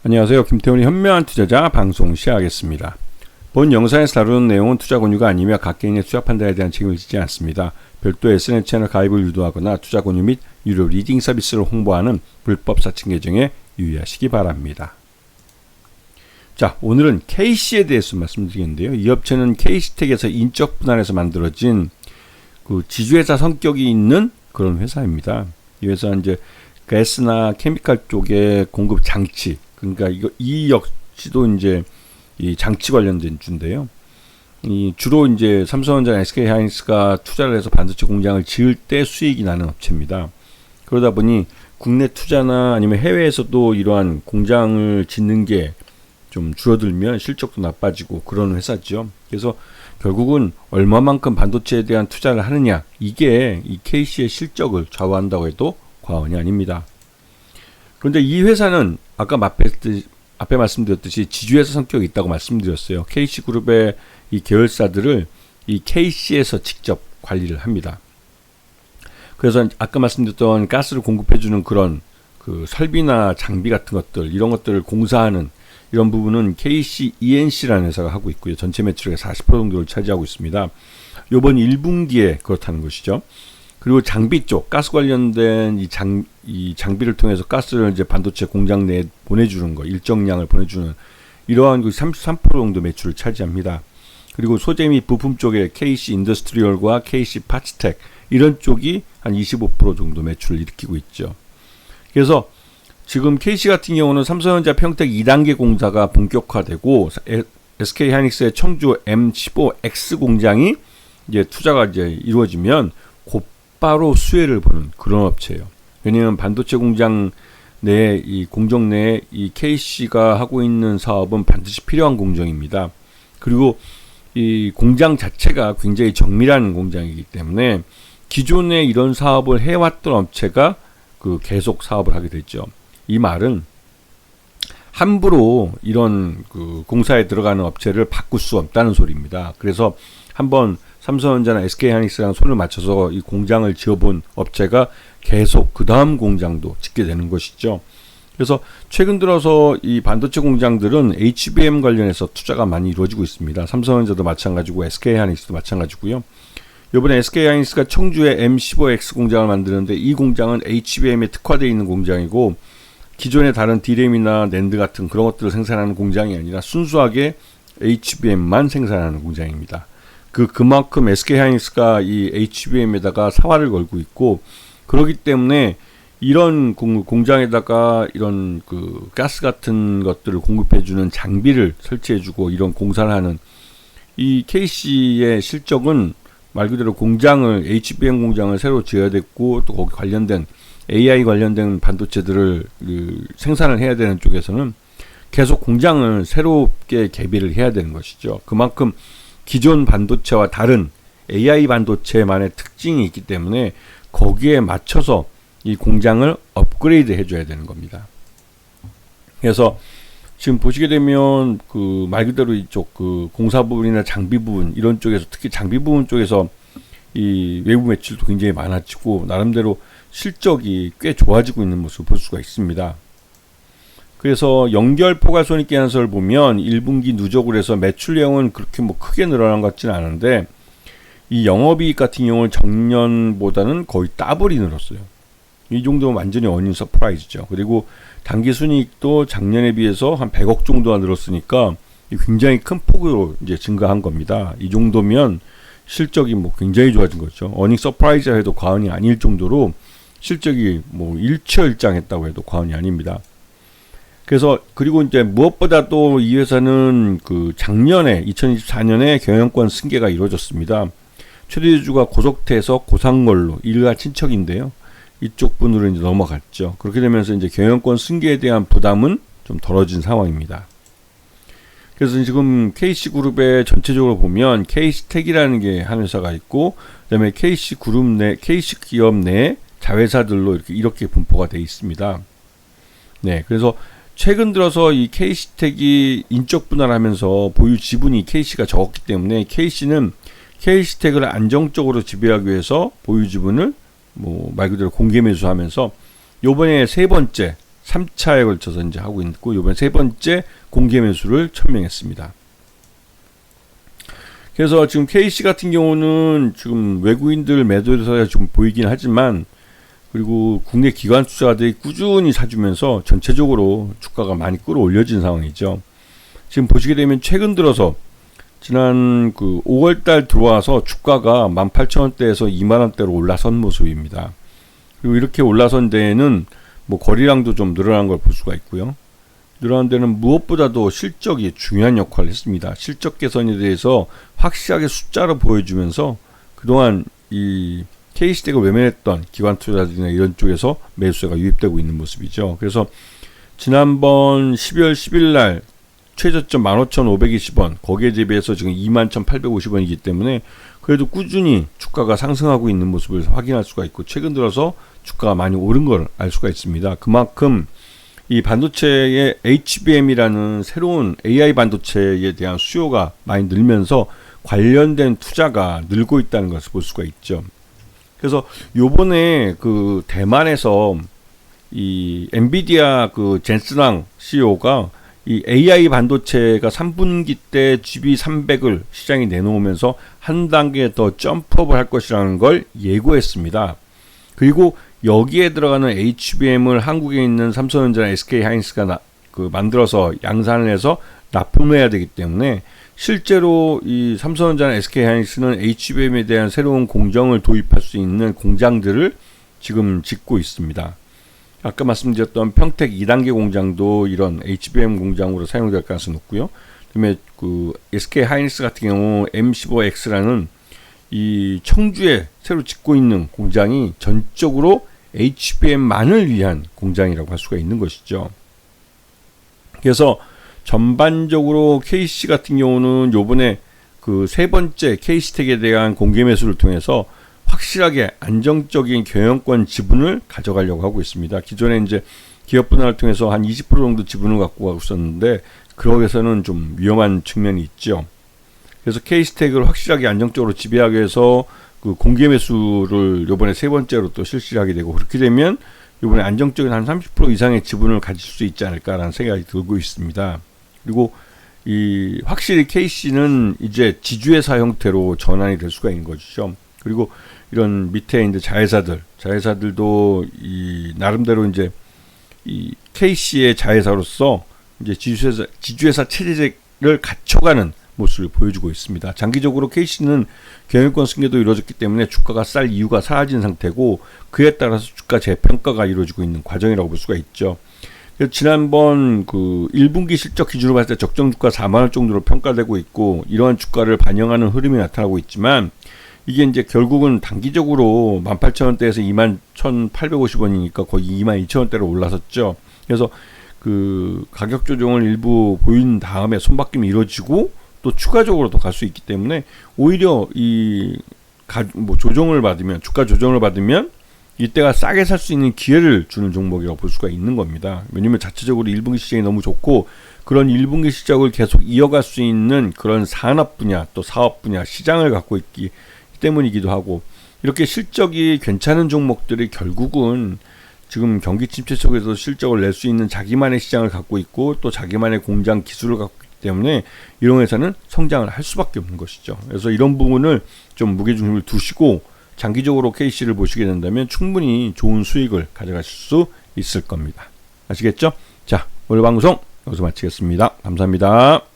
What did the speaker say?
안녕하세요. 김태훈의 현명한 투자자 방송 시작하겠습니다. 본 영상에서 다루는 내용은 투자 권유가 아니며 각개인의 투자 판단에 대한 책임을 지지 않습니다. 별도 SNS 채널 가입을 유도하거나 투자 권유 및 유료 리딩 서비스를 홍보하는 불법 사칭 계정에 유의하시기 바랍니다. 자, 오늘은 KC에 대해서 말씀드리겠는데요. 이 업체는 KC텍에서 인적 분할해서 만들어진 그 지주회사 성격이 있는 그런 회사입니다. 이 회사는 이제 가스나 케미칼 쪽의 공급 장치, 그러니까 이 역시도 이제 이 장치 관련된 주인데요. 이 주로 이제 삼성전자, SK하이닉스가 투자를 해서 반도체 공장을 지을 때 수익이 나는 업체입니다. 그러다 보니 국내 투자나 아니면 해외에서도 이러한 공장을 짓는 게 좀 줄어들면 실적도 나빠지고 그런 회사죠. 그래서 결국은 얼마만큼 반도체에 대한 투자를 하느냐, 이게 이 KC의 실적을 좌우한다고 해도 과언이 아닙니다. 그런데 이 회사는 아까 앞에 말씀드렸듯이 지주회사 성격이 있다고 말씀드렸어요. KC그룹의 이 계열사들을 이 KC에서 직접 관리를 합니다. 그래서 아까 말씀드렸던 가스를 공급해주는 그런 그 설비나 장비 같은 것들, 이런 것들을 공사하는 이런 부분은 KCENC라는 회사가 하고 있고요. 전체 매출의 40% 정도를 차지하고 있습니다. 이번 1분기에 그렇다는 것이죠. 그리고 장비 쪽, 가스 관련된 이 장비를 통해서 가스를 이제 반도체 공장 내에 보내주는 거, 일정량을 보내주는 이러한 그 33% 정도 매출을 차지합니다. 그리고 소재 및 부품 쪽에 KC 인더스트리얼과 KC 파츠텍 이런 쪽이 한 25% 정도 매출을 일으키고 있죠. 그래서 지금 KC 같은 경우는 삼성전자 평택 2단계 공사가 본격화되고 SK하이닉스의 청주 M15X 공장이 이제 투자가 이제 이루어지면 곧바로 수혜를 보는 그런 업체예요. 왜냐하면 반도체 공장 내 이 공정 내에 이 KC가 하고 있는 사업은 반드시 필요한 공정입니다. 그리고 이 공장 자체가 굉장히 정밀한 공장이기 때문에 기존에 이런 사업을 해왔던 업체가 그 계속 사업을 하게 됐죠. 이 말은 함부로 이런 그 공사에 들어가는 업체를 바꿀 수 없다는 소리입니다. 그래서 한번 삼성전자나 SK하이닉스랑 손을 맞춰서 이 공장을 지어본 업체가 계속 그 다음 공장도 짓게 되는 것이죠. 그래서 최근 들어서 이 반도체 공장들은 HBM 관련해서 투자가 많이 이루어지고 있습니다. 삼성전자도 마찬가지고 SK하이닉스도 마찬가지고요. 이번에 SK하이닉스가 청주에 M15X 공장을 만드는데 이 공장은 HBM에 특화되어 있는 공장이고 기존의 다른 D램이나 낸드 같은 그런 것들을 생산하는 공장이 아니라 순수하게 HBM만 생산하는 공장입니다. 그만큼 SK하이닉스가 이 HBM에다가 사활을 걸고 있고, 그렇기 때문에 이런 공장에다가 이런 그 가스 같은 것들을 공급해주는 장비를 설치해주고 이런 공사를 하는 이 KC의 실적은 말 그대로 공장을 HBM 공장을 새로 지어야 됐고, 또 거기 관련된 AI 관련된 반도체들을 생산을 해야 되는 쪽에서는 계속 공장을 새롭게 개비를 해야 되는 것이죠. 그만큼 기존 반도체와 다른 AI 반도체만의 특징이 있기 때문에 거기에 맞춰서 이 공장을 업그레이드 해줘야 되는 겁니다. 그래서 지금 보시게 되면 그 말 그대로 이쪽 그 공사 부분이나 장비 부분 이런 쪽에서, 특히 장비 부분 쪽에서 이 외부 매출도 굉장히 많아지고 나름대로 실적이 꽤 좋아지고 있는 모습을 볼 수가 있습니다. 그래서 연결 포괄손익계산서를 보면 1분기 누적을 해서 매출 내용은 그렇게 뭐 크게 늘어난 것 같지는 않은데 이 영업이익 같은 경우는 작년보다는 거의 더블이 늘었어요. 이 정도면 완전히 어닝 서프라이즈죠. 그리고 당기순이익도 작년에 비해서 한 100억 정도가 늘었으니까 굉장히 큰 폭으로 이제 증가한 겁니다. 이 정도면 실적이 뭐 굉장히 좋아진 거죠. 어닝 서프라이즈 해도 과언이 아닐 정도로 실적이 뭐 일취월장했다고 해도 과언이 아닙니다. 그래서 그리고 이제 무엇보다도 이 회사는 그 작년에 2024년에 경영권 승계가 이루어졌습니다. 최대주주가 고석태에서 고상걸로 일가 친척인데요. 이쪽 분으로 이제 넘어갔죠. 그렇게 되면서 이제 경영권 승계에 대한 부담은 좀 덜어진 상황입니다. 그래서 지금 KC그룹의 전체적으로 보면 KC텍이라는 게 한 회사가 있고, 그다음에 KC그룹 내 KC기업 내 자회사들로 이렇게 분포가 되어 있습니다. 네, 그래서 최근 들어서 이 KC텍이 인적 분할하면서 보유 지분이 KC가 적었기 때문에 KC는 KC텍을 안정적으로 지배하기 위해서 보유 지분을 뭐 말 그대로 공개 매수하면서 요번에 세 번째 3차에 걸쳐서 이제 하고 있고 이번 세 번째 공개 매수를 천명했습니다. 그래서 지금 KC 같은 경우는 지금 외국인들 매도세가 좀 보이긴 하지만 그리고 국내 기관 투자자들이 꾸준히 사주면서 전체적으로 주가가 많이 끌어올려진 상황이죠. 지금 보시게 되면 최근 들어서 지난 5월달 들어와서 주가가 18,000원대에서 20,000원대로 올라선 모습입니다. 그리고 이렇게 올라선 데에는 뭐 거래량도 좀 늘어난 걸 볼 수가 있고요. 늘어난 데는 무엇보다도 실적이 중요한 역할을 했습니다. 실적 개선에 대해서 확실하게 숫자로 보여주면서 그동안 이 K스택을 외면했던 기관 투자자들이나 이런 쪽에서 매수세가 유입되고 있는 모습이죠. 그래서 지난번 12월 10일 날 최저점 15,520원 거기에 대비해서 지금 21,850원이기 때문에 그래도 꾸준히 주가가 상승하고 있는 모습을 확인할 수가 있고 최근 들어서 주가가 많이 오른 걸 알 수가 있습니다. 그만큼 이 반도체의 HBM이라는 새로운 AI 반도체에 대한 수요가 많이 늘면서 관련된 투자가 늘고 있다는 것을 볼 수가 있죠. 그래서 요번에 대만에서 이 엔비디아 젠스랑 CEO가 이 AI 반도체가 3분기 때 GB300을 시장에 내놓으면서 한 단계 더 점프업을 할 것이라는 걸 예고했습니다. 그리고 여기에 들어가는 HBM을 한국에 있는 삼성전자나 SK하이닉스가 만들어서 양산을 해서 납품해야 되기 때문에 실제로 이 삼성전자나 SK하이닉스는 HBM에 대한 새로운 공정을 도입할 수 있는 공장들을 지금 짓고 있습니다. 아까 말씀드렸던 평택 2단계 공장도 이런 HBM 공장으로 사용될 가능성이 높고요. 그다음에 SK하이닉스 같은 경우 M15X라는 이 청주에 새로 짓고 있는 공장이 전적으로 HBM만을 위한 공장이라고 할 수가 있는 것이죠. 그래서 전반적으로 KC 같은 경우는 요번에 세 번째 KC텍에 대한 공개 매수를 통해서 확실하게 안정적인 경영권 지분을 가져가려고 하고 있습니다. 기존에 이제 기업 분할을 통해서 한 20% 정도 지분을 갖고 가고 있었는데 그러기에서는 좀 위험한 측면이 있죠. 그래서 KC텍을 확실하게 안정적으로 지배하기 위해서 공개 매수를 요번에 세 번째로 또 실시하게 되고 그렇게 되면 요번에 안정적인 한 30% 이상의 지분을 가질 수 있지 않을까라는 생각이 들고 있습니다. 그리고 이 확실히 KC는 이제 지주회사 형태로 전환이 될 수가 있는 것이죠. 그리고 이런 밑에 이제 자회사들도 이 나름대로 이제 이 KC의 자회사로서 이제 지주회사 체제를 갖춰가는 모습을 보여주고 있습니다. 장기적으로 KC는 경영권 승계도 이루어졌기 때문에 주가가 쌀 이유가 사라진 상태고 그에 따라서 주가 재평가가 이루어지고 있는 과정이라고 볼 수가 있죠. 그래서 지난번 1분기 실적 기준으로 봤을 때 적정 주가 4만원 정도로 평가되고 있고 이러한 주가를 반영하는 흐름이 나타나고 있지만 이게 이제 결국은 단기적으로 18,000원대에서 21,850원이니까 거의 22,000원대로 올라섰죠. 그래서 가격 조정을 일부 보인 다음에 손바뀜이 이루어지고 또 추가적으로 더 갈 수 있기 때문에 오히려 조정을 받으면 주가 조정을 받으면 이때가 싸게 살 수 있는 기회를 주는 종목이라고 볼 수가 있는 겁니다. 왜냐면 자체적으로 1분기 시장이 너무 좋고 그런 1분기 실적을 계속 이어갈 수 있는 그런 산업 분야 또 사업 분야 시장을 갖고 있기 때문이기도 하고 이렇게 실적이 괜찮은 종목들이 결국은 지금 경기 침체 속에서 실적을 낼 수 있는 자기만의 시장을 갖고 있고 또 자기만의 공장 기술을 갖고 있기 때문에 이런 회사는 성장을 할 수밖에 없는 것이죠. 그래서 이런 부분을 좀 무게중심을 두시고 장기적으로 KC를 보시게 된다면 충분히 좋은 수익을 가져가실 수 있을 겁니다. 아시겠죠? 자, 오늘 방송 여기서 마치겠습니다. 감사합니다.